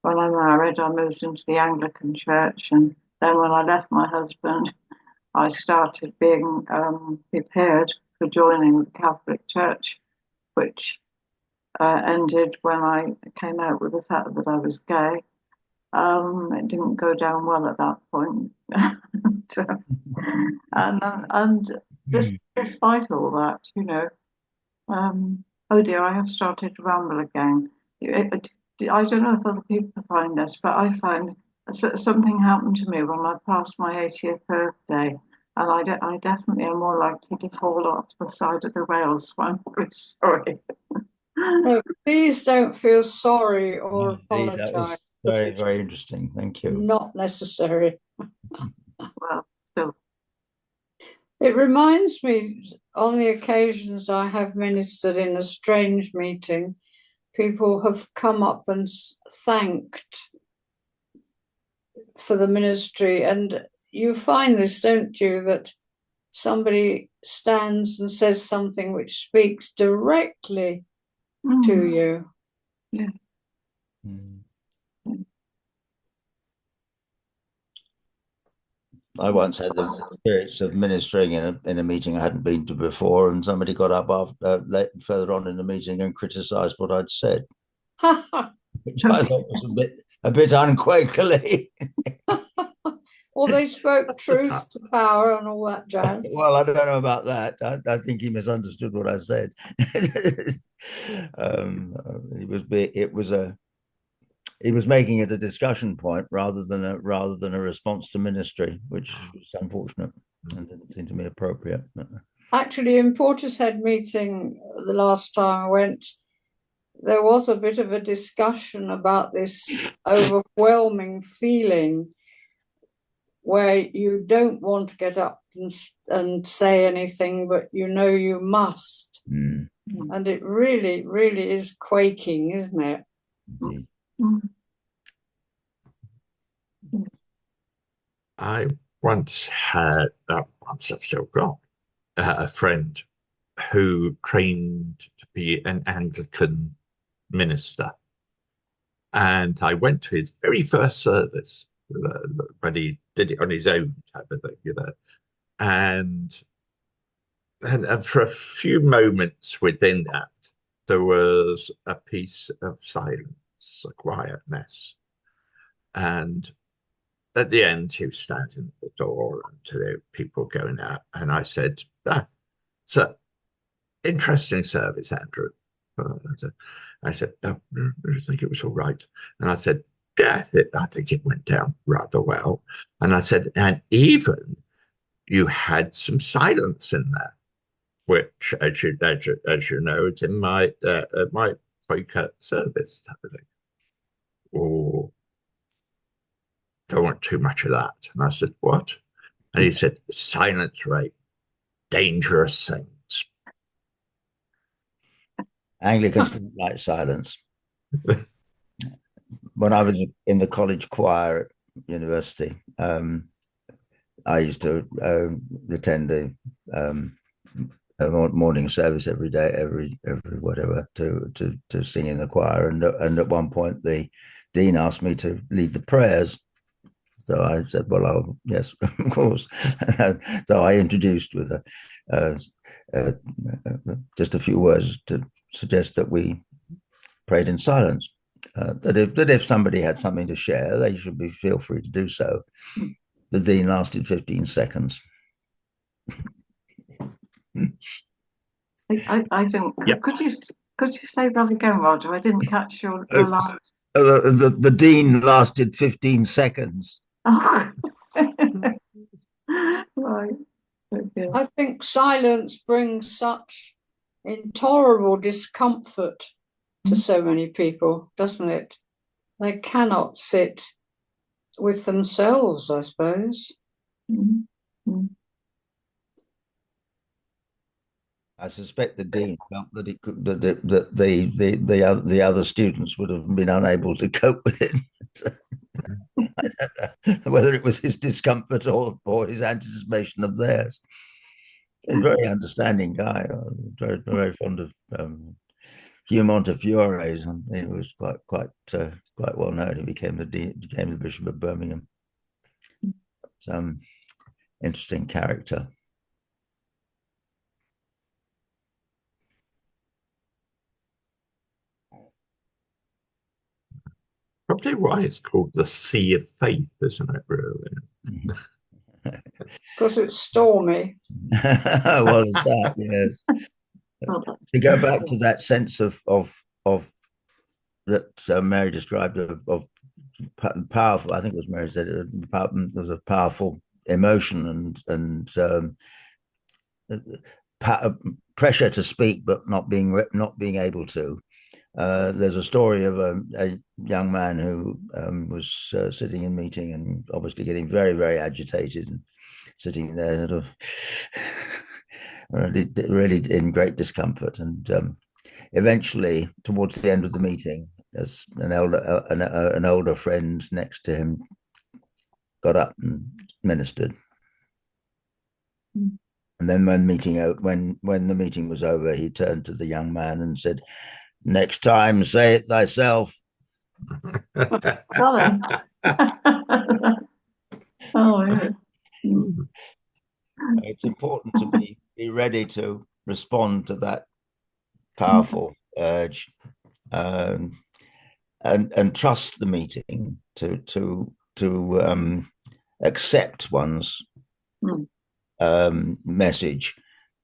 when I married, I moved into the Anglican Church, and then when I left my husband, I started being prepared for joining the Catholic Church, which ended when I came out with the fact that I was gay. It didn't go down well at that point. So, and despite all that, oh dear, I have started to ramble again. I don't know if other people find this, but I find something happened to me when I passed my 80th birthday, and I definitely am more likely to fall off the side of the rails. So I'm very sorry. No, please don't feel sorry or apologise. Very, very interesting. Thank you. Not necessary. Well, still. It reminds me, on the occasions I have ministered in a strange meeting, people have come up and thanked for the ministry. And you find this, don't you, that somebody stands and says something which speaks directly to you. Yeah. I once had the experience of ministering in a meeting I hadn't been to before, and somebody got up further on in the meeting and criticised what I'd said, which I thought was a bit unquakerly. Well, they spoke truth to power and all that jazz. Well, I don't know about that. I think he misunderstood what I said. He was making it a discussion point rather than a response to ministry, which was unfortunate and didn't seem to me appropriate. Actually, in Portishead meeting the last time I went, there was a bit of a discussion about this overwhelming feeling where you don't want to get up and say anything, but you know you must. Mm. And it really, really is quaking, isn't it? I once had, once I've still got, a friend who trained to be an Anglican minister. And I went to his very first service, but he did it on his own type of thing, you know. And for a few moments within that, there was a piece of silence, a quietness. And at the end, he was standing at the door and to people going out. And I said, so interesting service, Andrew. I said, no, I think it was all right. And I said, yeah, I think it went down rather well. And I said, and even you had some silence in there, which, as you know, it's in my Quaker service type of thing. Oh, don't want too much of that. And I said, what? And he said, silence rate, dangerous things. Anglicans didn't like silence. When I was in the college choir at university, I used to attend the morning service every day, every whatever, to sing in the choir. And at one point, the dean asked me to lead the prayers. So I said, well, yes, of course. So I introduced with just a few words to suggest that we prayed in silence. That if somebody had something to share, they should feel free to do so. The dean lasted 15 seconds. I didn't. Yep. Could you say that again, Roger? I didn't catch your last. The dean lasted 15 seconds. Oh. Right. Okay. I think silence brings such intolerable discomfort to so many people, doesn't it? They cannot sit with themselves, I suppose. Mm-hmm. I suspect the dean felt that the other students would have been unable to cope with it. I don't know whether it was his discomfort or his anticipation of theirs. A very understanding guy, very, very fond of Hugh Montefiores. He was quite well known. He became the Bishop of Birmingham. Interesting character. Probably why it's called the Sea of Faith, isn't it, really? Because it's stormy. Well, it's that, yes. To go back to that sense of that Mary described of powerful, I think it was Mary said there was a powerful emotion and pressure to speak, but not being able to. There's a story of a young man who was sitting in meeting and obviously getting very, very agitated and sitting there sort of really in great discomfort. And eventually, towards the end of the meeting, as an older friend next to him got up and ministered. And then when the meeting was over, he turned to the young man and said, "Next time, say it thyself." Oh, yeah. It's important to be ready to respond to that powerful urge, and trust the meeting to accept one's message,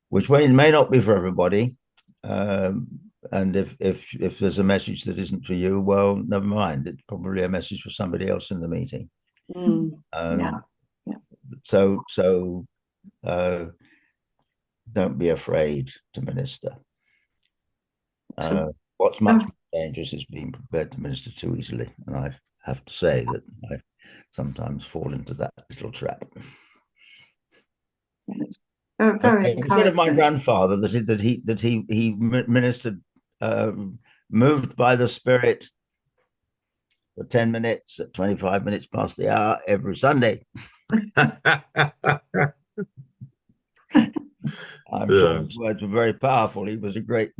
which may not be for everybody. And if there's a message that isn't for you, well, never mind. It's probably a message for somebody else in the meeting. So don't be afraid to minister. What's much more dangerous is being prepared to minister too easily. And I have to say that I sometimes fall into that little trap. Instead of my grandfather, that he ministered, moved by the Spirit for 10 minutes at 25 minutes past the hour every Sunday. I'm sure his words were very powerful. He was a great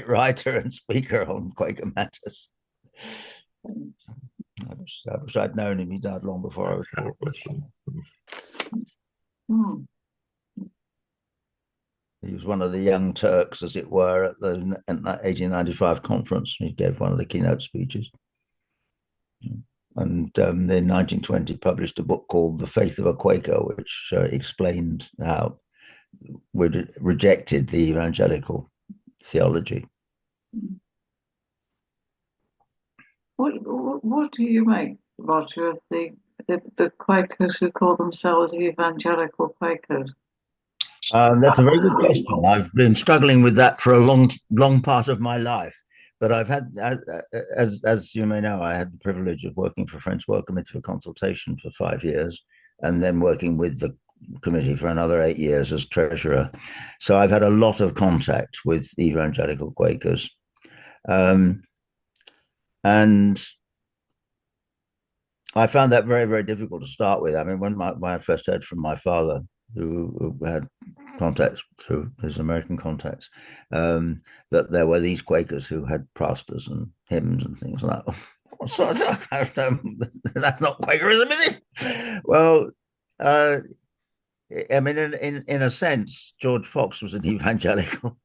writer and speaker on Quaker matters. I wish I'd known him. He died long before I was born. He was one of the young Turks, as it were, at the 1895 conference. He gave one of the keynote speeches. And in 1920 published a book called The Faith of a Quaker, which explained how we rejected the evangelical theology. What do you make, Roger, of the Quakers who call themselves evangelical Quakers? That's a very good question. I've been struggling with that for a long part of my life. But I've had, as you may know, I had the privilege of working for French World Committee for Consultation for 5 years, and then working with the committee for another 8 years as treasurer. So I've had a lot of contact with evangelical Quakers. And I found that very, very difficult to start with. I mean, when I first heard from my father, who had contacts through his American contacts, that there were these Quakers who had pastors and hymns and things like that. That's not Quakerism, is it? Well, I mean, in a sense, George Fox was an evangelical.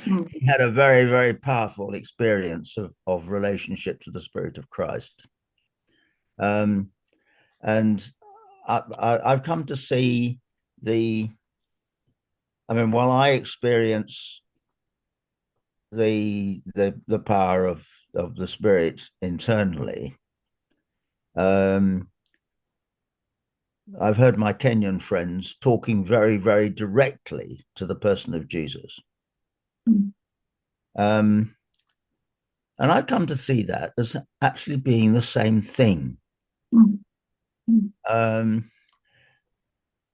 He had a very, very powerful experience of relationship to the Spirit of Christ. And I've come to see while I experience the power of the Spirit internally, I've heard my Kenyan friends talking very, very directly to the person of Jesus. And I come to see that as actually being the same thing.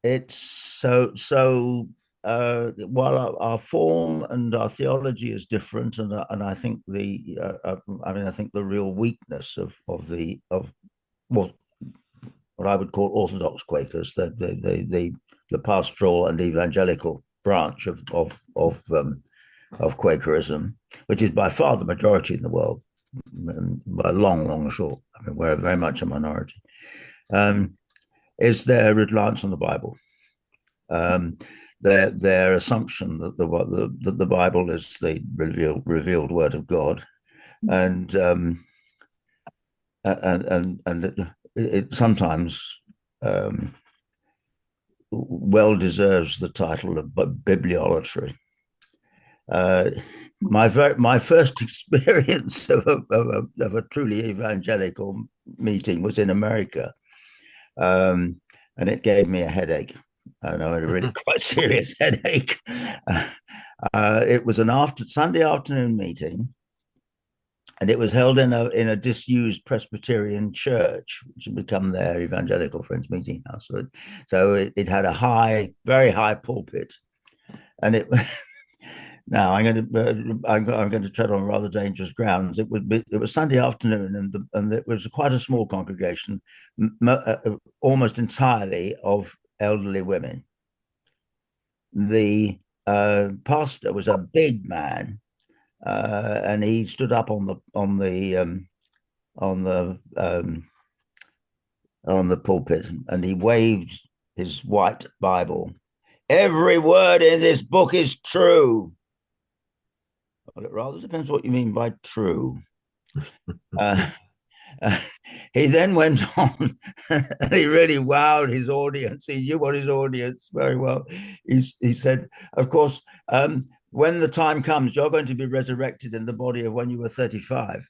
It's so while our form and our theology is different, and I think I think the real weakness of what I would call Orthodox Quakers, the pastoral and evangelical branch of Quakerism, which is by far the majority in the world, by long short. I mean, we're very much a minority. Is their reliance on the Bible, their assumption that the Bible is the revealed Word of God, and it sometimes well deserves the title of bibliolatry. My first experience of a truly evangelical meeting was in America. And it gave me a headache. I know, a really quite serious headache. It was an Sunday afternoon meeting, and it was held in a disused Presbyterian church, which had become their evangelical Friends meeting house. So it had a very high pulpit, and it. Now I'm going to tread on rather dangerous grounds. It was Sunday afternoon, and it was quite a small congregation, almost entirely of elderly women. The pastor was a big man, and he stood up on the pulpit, and he waved his white Bible. Every word in this book is true. Well, it rather depends what you mean by true. He then went on and he really wowed his audience. He knew what his audience very well. He said, of course, when the time comes, you're going to be resurrected in the body of when you were 35.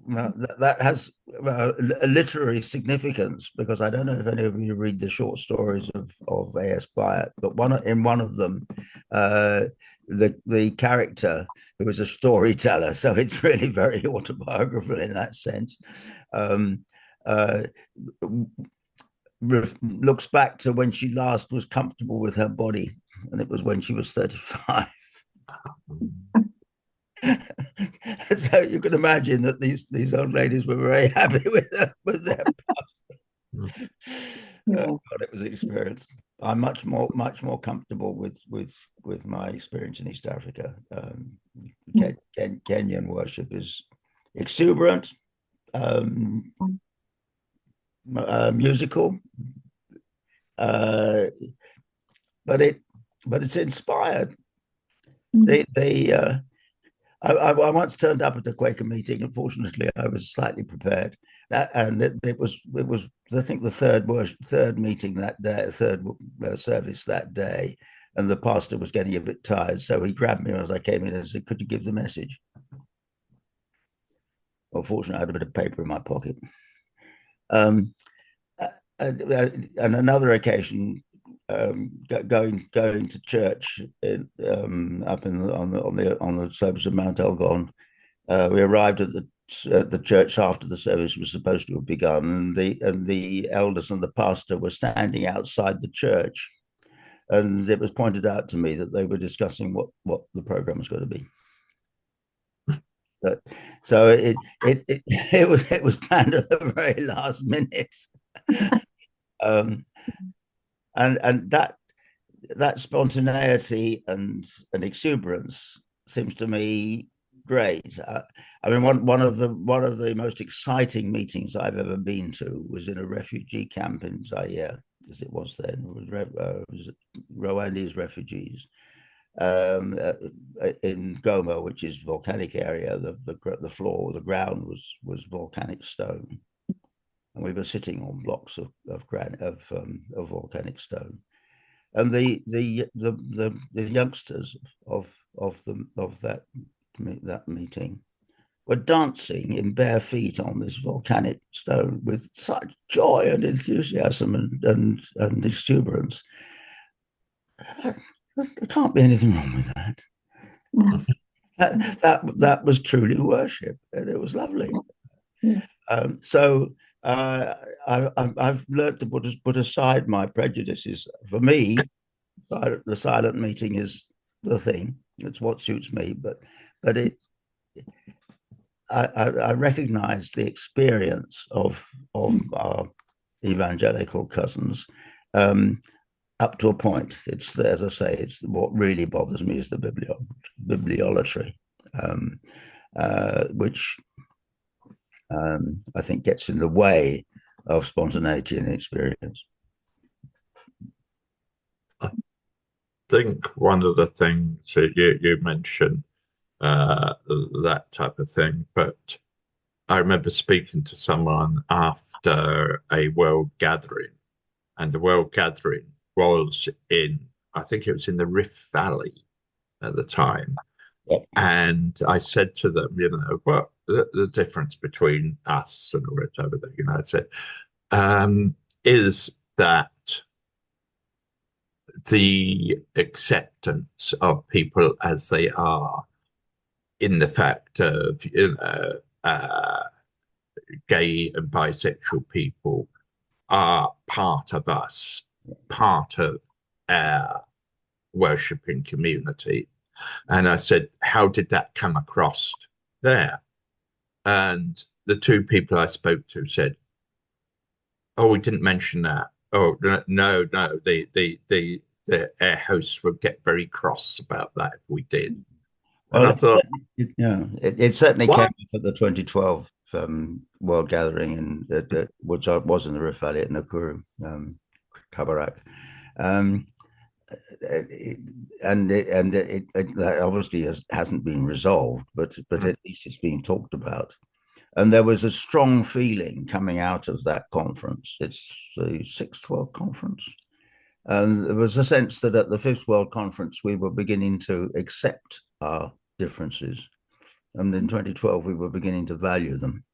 Now, that has a literary significance, because I don't know if any of you read the short stories of A.S. Byatt, but in one of them, the character, who was a storyteller, so it's really very autobiographical in that sense, looks back to when she last was comfortable with her body, and it was when she was 35. So you can imagine that these old ladies were very happy with their pastor. God, it was an experience. I'm much more comfortable with my experience in East Africa. Kenyan worship is exuberant, musical, but it's inspired. I once turned up at a Quaker meeting. Unfortunately, I was slightly prepared, and it was I think the third meeting that day, third service that day, and the pastor was getting a bit tired, so he grabbed me as I came in and said, "Could you give the message?" Well, fortunately, I had a bit of paper in my pocket. And another occasion, going to church up on the slopes of Mount Elgon. We arrived at the church after the service was supposed to have begun, and the elders and the pastor were standing outside the church, and it was pointed out to me that they were discussing what the program was going to be. So it was planned at the very last minute. And that spontaneity and exuberance seems to me great. I mean, one of the most exciting meetings I've ever been to was in a refugee camp in Zaire, as it was then. It was Rwandese refugees in Goma, which is volcanic area. The floor, the ground was volcanic stone. And we were sitting on blocks of volcanic stone, and the youngsters of that meeting were dancing in bare feet on this volcanic stone with such joy and enthusiasm and exuberance. There can't be anything wrong with that. That was truly worship, and it was lovely. So I've learned to put aside my prejudices. For me, the silent meeting is the thing. It's what suits me. But I recognize the experience of our evangelical cousins up to a point. It's, as I say, it's what really bothers me is the bibliolatry, which I think gets in the way of spontaneity and experience. I think one of the things that you mentioned, that type of thing, but I remember speaking to someone after a world gathering, and the world gathering was I think it was in the Rift Valley at the time. Yep. And I said to them, what the difference between us and whatever, I said, is that the acceptance of people as they are, in the fact of, gay and bisexual people are part of us, part of our worshipping community. And I said, how did that come across there? And the two people I spoke to said, oh, we didn't mention that. Oh, no, the air hosts would get very cross about that if we did. And Well, I thought, it certainly came up at the 2012 world gathering, which was in the Rift Valley at Nakuru, Kabarak. That obviously hasn't been resolved, but at least it's being talked about. And there was a strong feeling coming out of that conference. It's the Sixth World Conference. And there was a sense that at the Fifth World Conference, we were beginning to accept our differences. And in 2012, we were beginning to value them.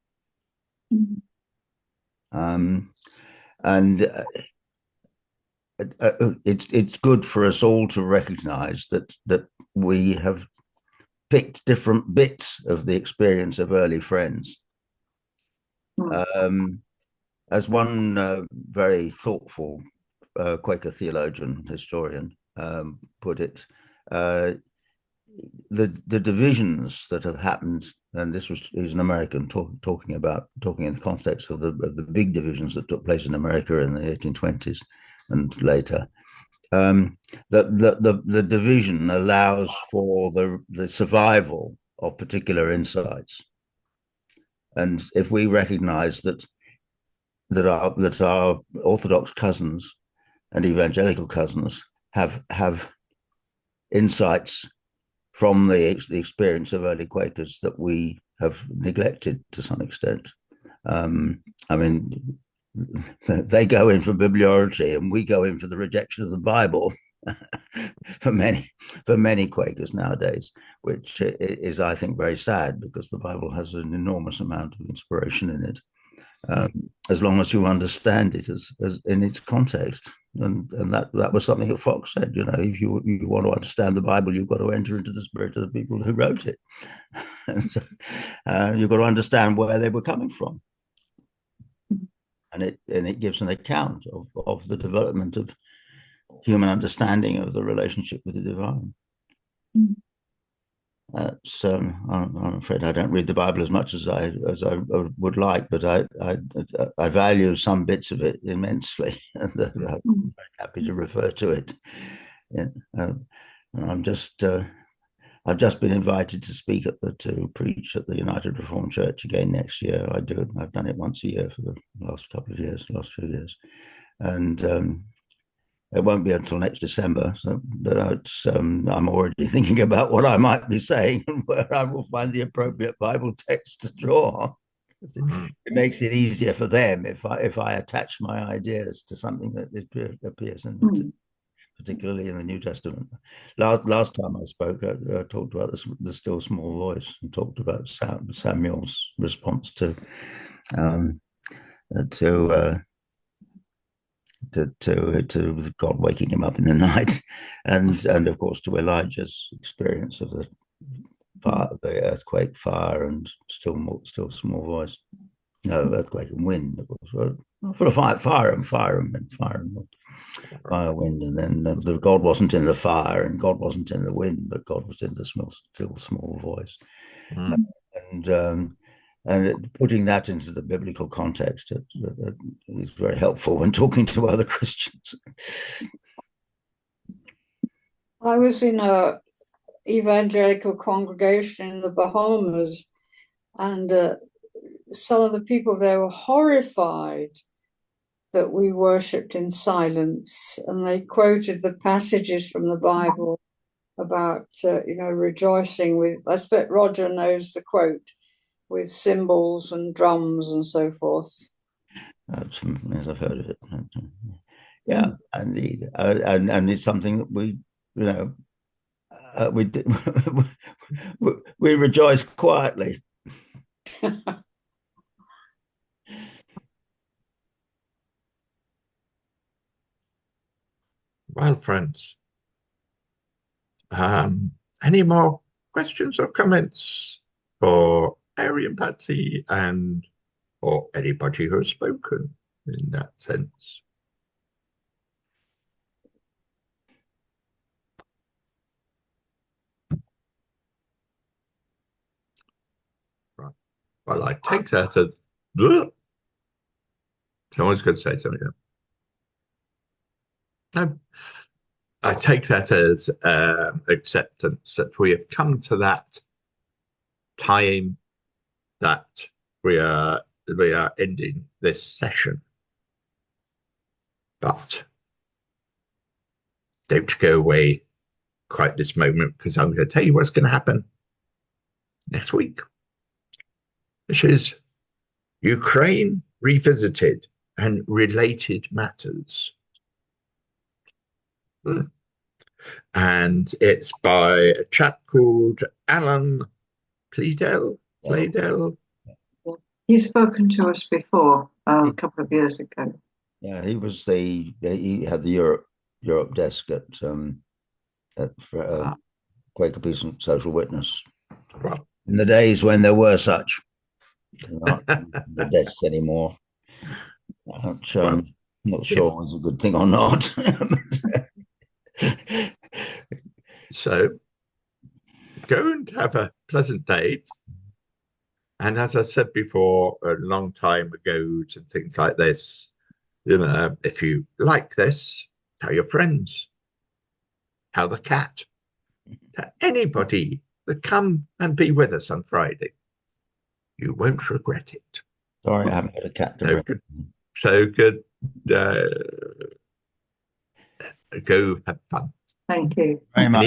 It's good for us all to recognize that we have picked different bits of the experience of early friends. As one very thoughtful Quaker theologian, historian put it, the divisions that have happened, and he's an American talking in the context of the big divisions that took place in America in the 1820s and later. The division allows for the survival of particular insights, and if we recognize that our Orthodox cousins and evangelical cousins have insights from the experience of early Quakers that we have neglected to some extent. I mean, they go in for bibliology and we go in for the rejection of the Bible for many Quakers nowadays, which is, I think, very sad, because the Bible has an enormous amount of inspiration in it, as long as you understand it as in its context. And that was something that Fox said. If you want to understand the Bible, you've got to enter into the spirit of the people who wrote it. And so, you've got to understand where they were coming from, and it gives an account of the development of human understanding of the relationship with the divine. So I'm afraid I don't read the Bible as much as I would like, but I value some bits of it immensely, and I'm very happy to refer to it. I've just been invited to preach at the United Reformed Church again next year. I've done it once a year for the last few years, and it won't be until next December. But I'm already thinking about what I might be saying and where I will find the appropriate Bible text to draw. It makes it easier for them if I attach my ideas to something that appears particularly in the New Testament. Last time I spoke, I talked about the still small voice, and talked about Samuel's response to God waking him up in the night, and of course to Elijah's experience of the earthquake, fire, and still small voice. No, earthquake and wind. Of course, full of fire and wind, and then God wasn't in the fire and God wasn't in the wind, but God was in the still small voice. And putting that into the biblical context is very helpful when talking to other Christians. I was in a evangelical congregation in the Bahamas, and some of the people there were horrified that we worshipped in silence, and they quoted the passages from the Bible about rejoicing with. I expect Roger knows the quote, with cymbals and drums and so forth. As I've heard of it. Yeah, indeed, and it's something that we rejoice quietly. Well, friends, any more questions or comments for Bailey and Patsy, or anybody who has spoken in that sense? Right. Well, I take that as someone's going to say something. No. I take that as acceptance that we have come to that time, that we are ending this session. But don't go away quite this moment, because I'm going to tell you what's going to happen next week, which is Ukraine Revisited and Related Matters. And it's by a chap called Alan Pleadell. He's spoken to us before, a couple of years ago. Yeah, he had the Europe desk at Quaker Peace and Social Witness. Well, in the days when there were such, not the desks anymore. I'm not sure it was a good thing or not. So go and have a pleasant day. And as I said before, a long time ago, and things like this, if you like this, tell your friends, tell the cat, tell anybody that come and be with us on Friday. You won't regret it. Sorry, I haven't got a cat to bring. So good. Go have fun. Thank you. Very much.